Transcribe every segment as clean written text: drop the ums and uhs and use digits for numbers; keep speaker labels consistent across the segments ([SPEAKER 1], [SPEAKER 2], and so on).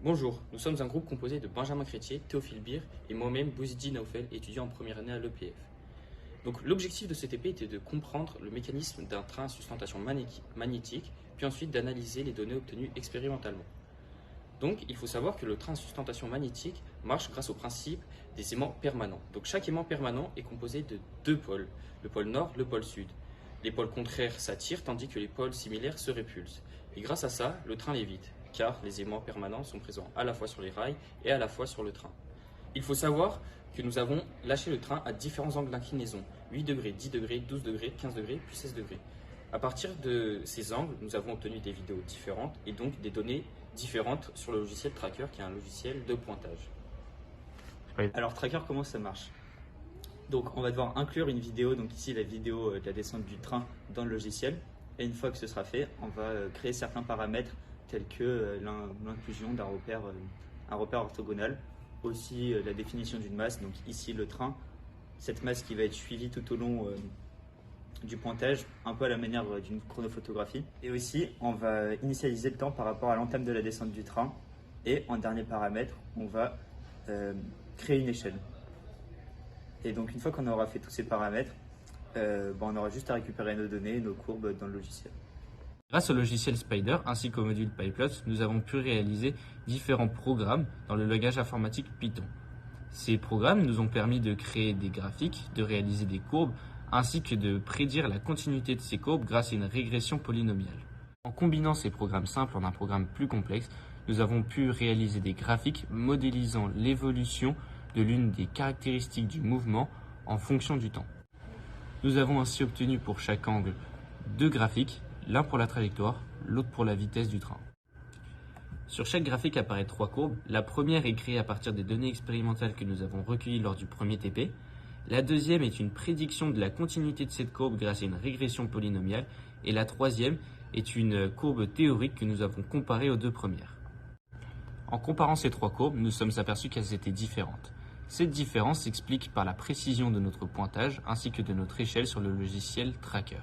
[SPEAKER 1] Bonjour, nous sommes un groupe composé de Benjamin Chrétier, Théophile Bir et moi-même Bouzidji Naoufel, étudiant en première année à l'EPF. Donc l'objectif de ce TP était de comprendre le mécanisme d'un train à sustentation magnétique, puis ensuite d'analyser les données obtenues expérimentalement. Donc il faut savoir que le train à sustentation magnétique marche grâce au principe des aimants permanents. Donc chaque aimant permanent est composé de deux pôles, le pôle nord, le pôle sud. Les pôles contraires s'attirent tandis que les pôles similaires se répulsent. Et grâce à ça, le train lévite, car les aimants permanents sont présents à la fois sur les rails et à la fois sur le train. Il faut savoir que nous avons lâché le train à différents angles d'inclinaison, 8 degrés, 10 degrés, 12 degrés, 15 degrés, puis 16 degrés. À partir de ces angles, nous avons obtenu des vidéos différentes et donc des données différentes sur le logiciel Tracker, qui est un logiciel de pointage.
[SPEAKER 2] Alors Tracker, comment ça marche? Donc on va devoir inclure une vidéo, donc ici la vidéo de la descente du train dans le logiciel. Et une fois que ce sera fait, on va créer certains paramètres tels que l'inclusion d'un repère, un repère orthogonal. Aussi la définition d'une masse, donc ici le train, cette masse qui va être suivie tout au long du pointage, un peu à la manière d'une chronophotographie. Et aussi on va initialiser le temps par rapport à l'entame de la descente du train. Et en dernier paramètre, on va créer une échelle. Et donc une fois qu'on aura fait tous ces paramètres, on aura juste à récupérer nos données, nos courbes dans le logiciel.
[SPEAKER 3] Grâce au logiciel Spider ainsi qu'au module PyPlot, nous avons pu réaliser différents programmes dans le langage informatique Python. Ces programmes nous ont permis de créer des graphiques, de réaliser des courbes, ainsi que de prédire la continuité de ces courbes grâce à une régression polynomiale. En combinant ces programmes simples en un programme plus complexe, nous avons pu réaliser des graphiques modélisant l'évolution de l'une des caractéristiques du mouvement en fonction du temps. Nous avons ainsi obtenu pour chaque angle deux graphiques, l'un pour la trajectoire, l'autre pour la vitesse du train. Sur chaque graphique apparaissent trois courbes. La première est créée à partir des données expérimentales que nous avons recueillies lors du premier TP. La deuxième est une prédiction de la continuité de cette courbe grâce à une régression polynomiale. Et la troisième est une courbe théorique que nous avons comparée aux deux premières. En comparant ces trois courbes, nous sommes aperçus qu'elles étaient différentes. Cette différence s'explique par la précision de notre pointage ainsi que de notre échelle sur le logiciel Tracker.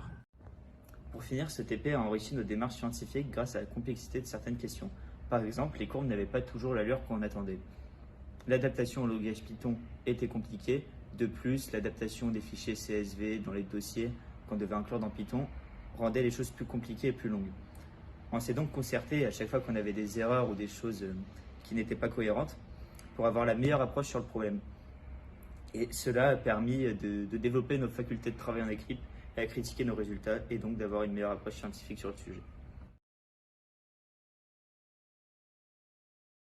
[SPEAKER 2] Pour finir, ce TP a enrichi nos démarches scientifiques grâce à la complexité de certaines questions. Par exemple, les courbes n'avaient pas toujours l'allure qu'on attendait. L'adaptation au langage Python était compliquée. De plus, l'adaptation des fichiers CSV dans les dossiers qu'on devait inclure dans Python rendait les choses plus compliquées et plus longues. On s'est donc concerté à chaque fois qu'on avait des erreurs ou des choses qui n'étaient pas cohérentes pour avoir la meilleure approche sur le problème. Et cela a permis de développer nos facultés de travail en équipe et à critiquer nos résultats et donc d'avoir une meilleure approche scientifique sur le sujet.